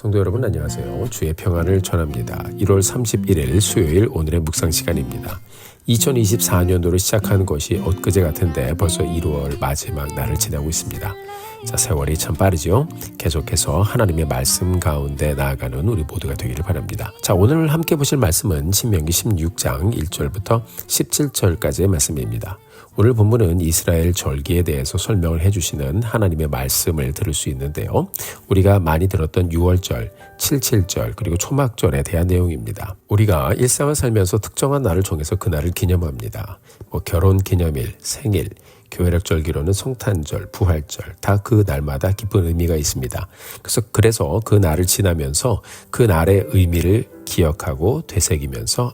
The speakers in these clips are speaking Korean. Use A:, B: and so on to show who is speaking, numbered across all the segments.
A: 성도 여러분 안녕하세요. 주의 평안을 전합니다. 1월 31일 수요일 오늘의 묵상 시간입니다. 2024년도를 시작한 것이 엊그제 같은데 벌써 1월 마지막 날을 지나고 있습니다. 자, 세월이 참 빠르죠. 계속해서 하나님의 말씀 가운데 나아가는 우리 모두가 되기를 바랍니다. 자, 오늘 함께 보실 말씀은 신명기 16장 1절부터 17절까지의 말씀입니다. 오늘 본문은 이스라엘 절기에 대해서 설명을 해주시는 하나님의 말씀을 들을 수 있는데요. 우리가 많이 들었던 6월절, 77절 그리고 초막절에 대한 내용입니다. 우리가 일상을 살면서 특정한 날을 정해서 그 날을 기념합니다. 결혼 기념일, 생일, 교회력 절기로는 성탄절, 부활절 다 그 날마다 깊은 의미가 있습니다. 그래서 그 날을 지나면서 그 날의 의미를 기억하고 되새기면서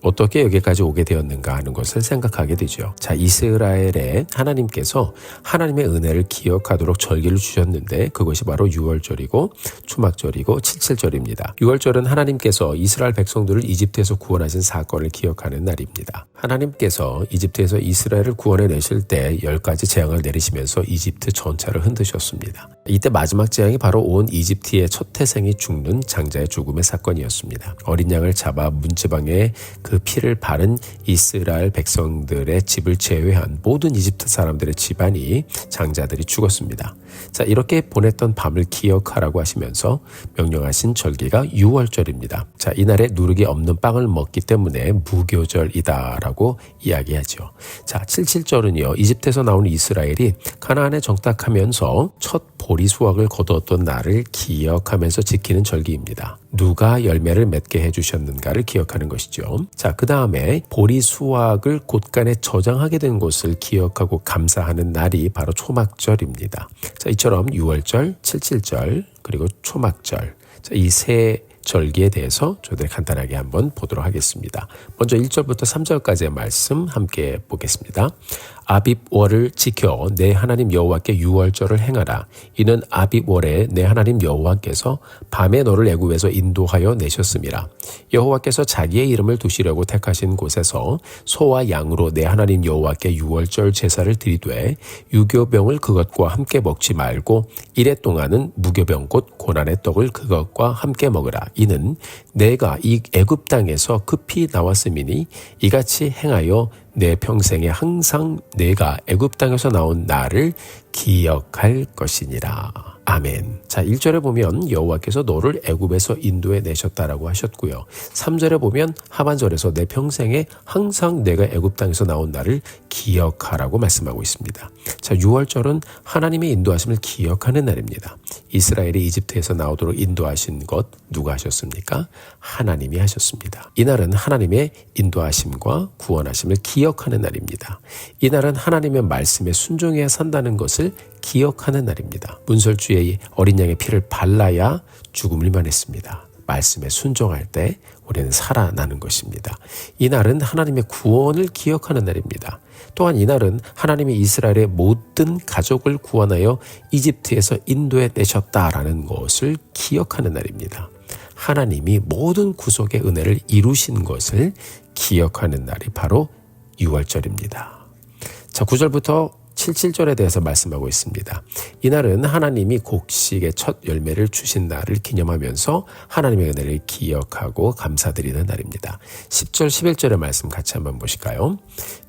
A: 어떻게 여기까지 오게 되었는가 하는 것을 생각하게 되죠. 자, 이스라엘에 하나님께서 하나님의 은혜를 기억하도록 절기를 주셨는데 그것이 바로 6월절이고 초막절이고 77절입니다. 6월절은 하나님께서 이스라엘 백성들을 이집트에서 구원하신 사건을 기억하는 날입니다. 하나님께서 이집트에서 이스라엘을 구원해 내실 때 10가지 재앙을 내리시면서 이집트 전체를 흔드셨습니다. 이때 마지막 재앙이 바로 온 이집트의 첫 태생이 죽는 장자의 죽음의 사건이었습니다. 어린 양을 잡아 문지방에 그 피를 바른 이스라엘 백성들의 집을 제외한 모든 이집트 사람들의 집안이 장자들이 죽었습니다. 자, 이렇게 보냈던 밤을 기억하라고 하시면서 명령하신 절기가 6월절입니다. 자, 이날에 누룩이 없는 빵을 먹기 때문에 무교절이다라고 이야기하죠. 자, 77절은요. 이집트에서 나온 이스라엘이 가나안에 정착하면서 첫 보리 수확을 거두었던 날을 기억하면서 지키는 절기입니다. 누가 열매를 맺게 해주셨는가를 기억하는 것이죠. 자, 그 다음에 보리 수확을 곳간에 저장하게 된 것을 기억하고 감사하는 날이 바로 초막절입니다. 자, 이처럼 6월절, 77절, 그리고 초막절. 자, 이 세 절기에 대해서 저희들 간단하게 한번 보도록 하겠습니다. 먼저 1절부터 3절까지의 말씀 함께 보겠습니다. 아빕월을 지켜 내 하나님 여호와께 6월절을 행하라. 이는 아빕월에 내 하나님 여호와께서 밤에 너를 애굽에서 인도하여 내셨음이라. 여호와께서 자기의 이름을 두시려고 택하신 곳에서 소와 양으로 내 하나님 여호와께 6월절 제사를 드리되 유교병을 그것과 함께 먹지 말고 이래 동안은 무교병 곧 고난의 떡을 그것과 함께 먹으라. 이는 내가 이 애굽 땅에서 급히 나왔음이니 이같이 행하여 내 평생에 항상 내가 애굽 땅에서 나온 나를 기억할 것이니라. 아멘. 자, 1절에 보면 여호와께서 너를 애굽에서 인도해 내셨다라고 하셨고요. 3절에 보면 하반절에서 내 평생에 항상 내가 애굽 땅에서 나온 나를 기억하라고 말씀하고 있습니다. 자, 6월절은 하나님의 인도하심을 기억하는 날입니다. 이스라엘이 이집트에서 나오도록 인도하신 것 누가 하셨습니까? 하나님이 하셨습니다. 이날은 하나님의 인도하심과 구원하심을 기억하는 날입니다. 이날은 하나님의 말씀에 순종해야 산다는 것을 기억하는 날입니다. 문설주의 어린 양의 피를 발라야 죽음을 면했습니다. 말씀에 순종할 때 우리는 살아나는 것입니다. 이날은 하나님의 구원을 기억하는 날입니다. 또한 이날은 하나님이 이스라엘의 모든 가족을 구원하여 이집트에서 인도해 내셨다라는 것을 기억하는 날입니다. 하나님이 모든 구속의 은혜를 이루신 것을 기억하는 날이 바로 6월절입니다. 자, 9절부터 77절에 대해서 말씀하고 있습니다. 이날은 하나님이 곡식의 첫 열매를 주신 날을 기념하면서 하나님의 은혜를 기억하고 감사드리는 날입니다. 10절, 11절의 말씀 같이 한번 보실까요?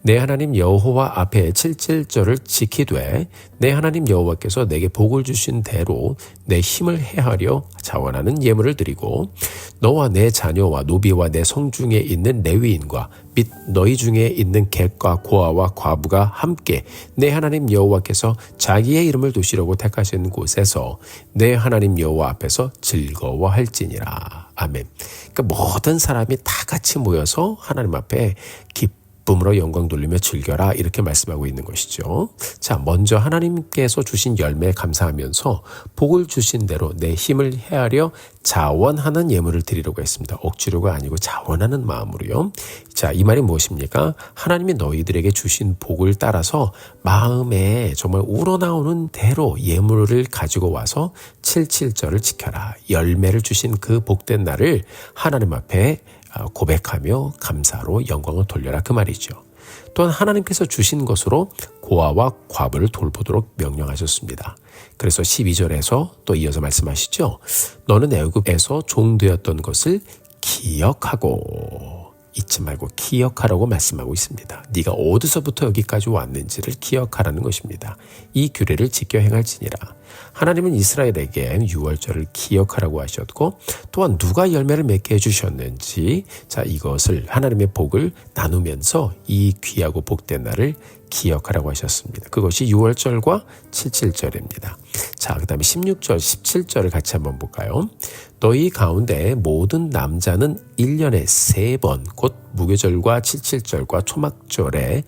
A: 내 하나님 여호와 앞에 77절을 지키되 내 하나님 여호와께서 내게 복을 주신 대로 내 힘을 헤아려 자원하는 예물을 드리고 너와 내 자녀와 노비와 내 성중에 있는 레위인과 및 너희 중에 있는 객과 고아와 과부가 함께 내 하나님 여호와께서 자기의 이름을 두시려고 택하신 곳에서 내 하나님 여호와 앞에서 즐거워할지니라. 아멘. 그러니까 모든 사람이 다 같이 모여서 하나님 앞에 기쁨으로 영광 돌리며 즐겨라 이렇게 말씀하고 있는 것이죠. 자, 먼저 하나님께서 주신 열매에 감사하면서 복을 주신 대로 내 힘을 헤아려 자원하는 예물을 드리려고 했습니다. 억지로가 아니고 자원하는 마음으로요. 자, 이 말이 무엇입니까? 하나님이 너희들에게 주신 복을 따라서 마음에 정말 우러나오는 대로 예물을 가지고 와서 77절을 지켜라. 열매를 주신 그 복된 날을 하나님 앞에 고백하며 감사로 영광을 돌려라 그 말이죠. 또한 하나님께서 주신 것으로 고아와 과부를 돌보도록 명령하셨습니다. 그래서 12절에서 또 이어서 말씀하시죠. 너는 애굽에서 종되었던 것을 기억하고, 잊지 말고 기억하라고 말씀하고 있습니다. 네가 어디서부터 여기까지 왔는지를 기억하라는 것입니다. 이 규례를 지켜 행할지니라. 하나님은 이스라엘에게 유월절을 기억하라고 하셨고, 또한 누가 열매를 맺게 해주셨는지, 이것을 하나님의 복을 나누면서 이 귀하고 복된 날을 기억하라고 하셨습니다. 그것이 유월절과 칠칠절입니다. 그 다음에 16절, 17절을 같이 한번 볼까요? 너희 가운데 모든 남자는 1년에 3번 곧 무교절과 칠칠절과 초막절에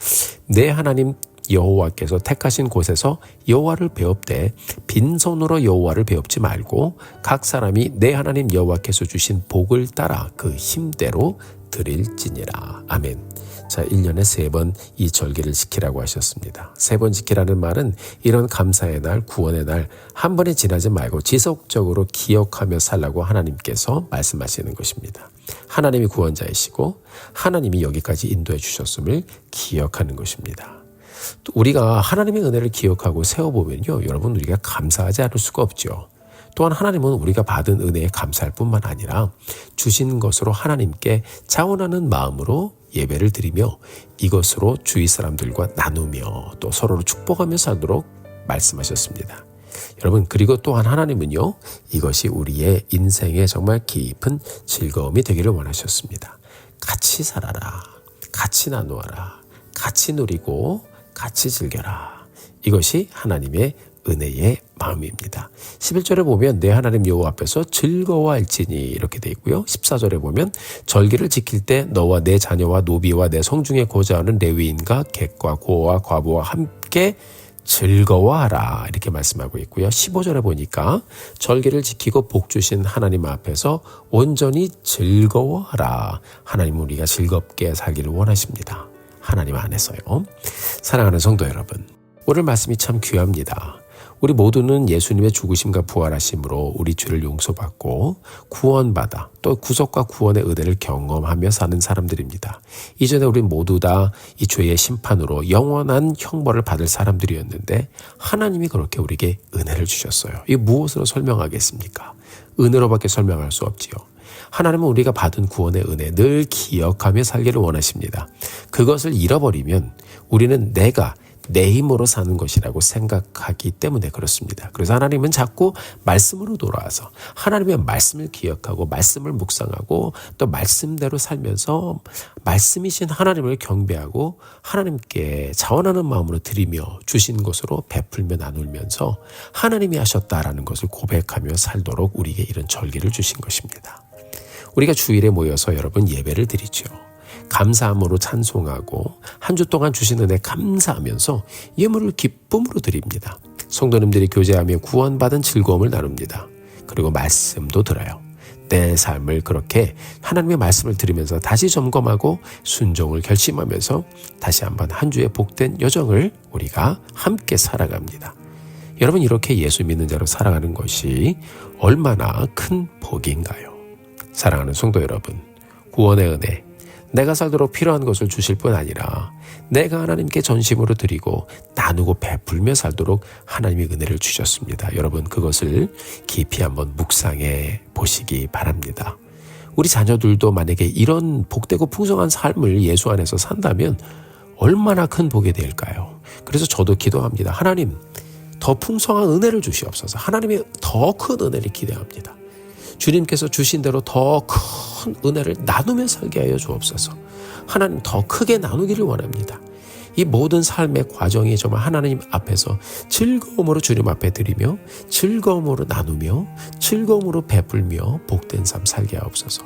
A: 내 하나님 여호와께서 택하신 곳에서 여호와를 배웁되 빈손으로 여호와를 배웁지 말고 각 사람이 내 하나님 여호와께서 주신 복을 따라 그 힘대로 드릴지니라. 아멘. 1년에 3번 이 절기를 지키라고 하셨습니다. 3번 지키라는 말은 이런 감사의 날, 구원의 날 한 번에 지나지 말고 지속적으로 기억하며 살라고 하나님께서 말씀하시는 것입니다. 하나님이 구원자이시고 하나님이 여기까지 인도해 주셨음을 기억하는 것입니다. 또 우리가 하나님의 은혜를 기억하고 세워보면요, 여러분, 우리가 감사하지 않을 수가 없죠. 또한 하나님은 우리가 받은 은혜에 감사할 뿐만 아니라 주신 것으로 하나님께 자원하는 마음으로 예배를 드리며 이것으로 주위 사람들과 나누며 또 서로를 축복하며 살도록 말씀하셨습니다. 여러분, 그리고 또한 하나님은요, 이것이 우리의 인생에 정말 깊은 즐거움이 되기를 원하셨습니다. 같이 살아라, 같이 나누어라, 같이 누리고 같이 즐겨라. 이것이 하나님의 은혜의 마음입니다. 11절에 보면 내 하나님 여호와 앞에서 즐거워할지니 이렇게 돼 있고요. 14절에 보면 절기를 지킬 때 너와 내 자녀와 노비와 내 성중에 거주하는 레위인과 객과 고아와 과부와 함께 즐거워하라 이렇게 말씀하고 있고요. 15절에 보니까 절기를 지키고 복 주신 하나님 앞에서 온전히 즐거워하라. 하나님은 우리가 즐겁게 살기를 원하십니다. 하나님 안에서요. 사랑하는 성도 여러분, 오늘 말씀이 참 귀합니다. 우리 모두는 예수님의 죽으심과 부활하심으로 우리 죄를 용서받고 구원받아 또 구속과 구원의 은혜를 경험하며 사는 사람들입니다. 이전에 우리 모두 다 이 죄의 심판으로 영원한 형벌을 받을 사람들이었는데 하나님이 그렇게 우리에게 은혜를 주셨어요. 이게 무엇으로 설명하겠습니까? 은혜로밖에 설명할 수 없지요. 하나님은 우리가 받은 구원의 은혜 늘 기억하며 살기를 원하십니다. 그것을 잃어버리면 우리는 내가 내 힘으로 사는 것이라고 생각하기 때문에 그렇습니다. 그래서 하나님은 자꾸 말씀으로 돌아와서 하나님의 말씀을 기억하고 말씀을 묵상하고 또 말씀대로 살면서 말씀이신 하나님을 경배하고 하나님께 자원하는 마음으로 드리며 주신 것으로 베풀며 나누면서 하나님이 하셨다라는 것을 고백하며 살도록 우리에게 이런 절기를 주신 것입니다. 우리가 주일에 모여서 여러분 예배를 드리죠. 감사함으로 찬송하고 한 주 동안 주신 은혜 감사하면서 예물을 기쁨으로 드립니다. 성도님들이 교제하며 구원받은 즐거움을 나눕니다. 그리고 말씀도 들어요. 내 삶을 그렇게 하나님의 말씀을 들으면서 다시 점검하고 순종을 결심하면서 다시 한번 한 주의 복된 여정을 우리가 함께 살아갑니다. 여러분, 이렇게 예수 믿는 자로 살아가는 것이 얼마나 큰 복인가요? 사랑하는 성도 여러분, 구원의 은혜, 내가 살도록 필요한 것을 주실 뿐 아니라 내가 하나님께 전심으로 드리고 나누고 베풀며 살도록 하나님의 은혜를 주셨습니다. 여러분, 그것을 깊이 한번 묵상해 보시기 바랍니다. 우리 자녀들도 만약에 이런 복되고 풍성한 삶을 예수 안에서 산다면 얼마나 큰 복이 될까요? 그래서 저도 기도합니다. 하나님, 더 풍성한 은혜를 주시옵소서. 하나님의 더 큰 은혜를 기대합니다. 주님께서 주신 대로 더 큰 은혜를 나누며 살게 하여 주옵소서. 하나님, 더 크게 나누기를 원합니다. 이 모든 삶의 과정이 정말 하나님 앞에서 즐거움으로 주님 앞에 드리며 즐거움으로 나누며 즐거움으로 베풀며 복된 삶 살게 하옵소서.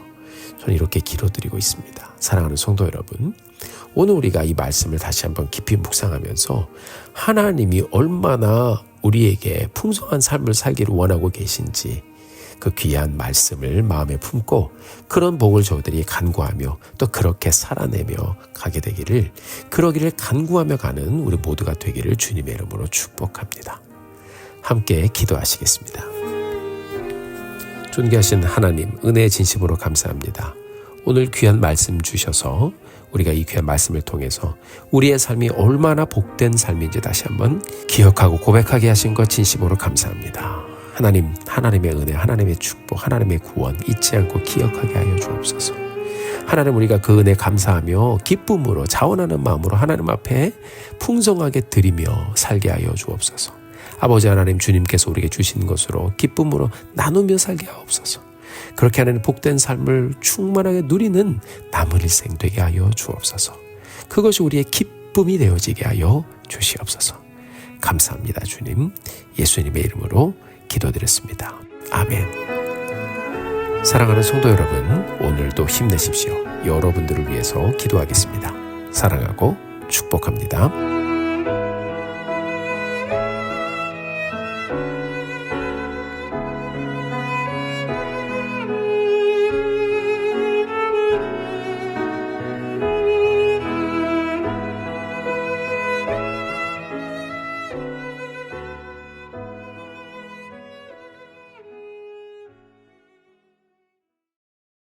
A: 저는 이렇게 기도드리고 있습니다. 사랑하는 성도 여러분, 오늘 우리가 이 말씀을 다시 한번 깊이 묵상하면서 하나님이 얼마나 우리에게 풍성한 삶을 살기를 원하고 계신지 그 귀한 말씀을 마음에 품고 그런 복을 저들이 간구하며 또 그렇게 살아내며 가게 되기를, 그러기를 간구하며 가는 우리 모두가 되기를 주님의 이름으로 축복합니다. 함께 기도하시겠습니다. 존귀하신 하나님, 은혜의 진심으로 감사합니다. 오늘 귀한 말씀 주셔서 우리가 이 귀한 말씀을 통해서 우리의 삶이 얼마나 복된 삶인지 다시 한번 기억하고 고백하게 하신 것 진심으로 감사합니다. 하나님, 하나님의 은혜, 하나님의 축복, 하나님의 구원 잊지 않고 기억하게 하여 주옵소서. 하나님, 우리가 그 은혜 감사하며 기쁨으로 자원하는 마음으로 하나님 앞에 풍성하게 드리며 살게 하여 주옵소서. 아버지 하나님, 주님께서 우리에게 주신 것으로 기쁨으로 나누며 살게 하옵소서. 그렇게 하는 복된 삶을 충만하게 누리는 남은 일생 되게 하여 주옵소서. 그것이 우리의 기쁨이 되어지게 하여 주시옵소서. 감사합니다, 주님. 예수님의 이름으로 기도드렸습니다. 아멘. 사랑하는 성도 여러분, 오늘도 힘내십시오. 여러분들을 위해서 기도하겠습니다. 사랑하고 축복합니다.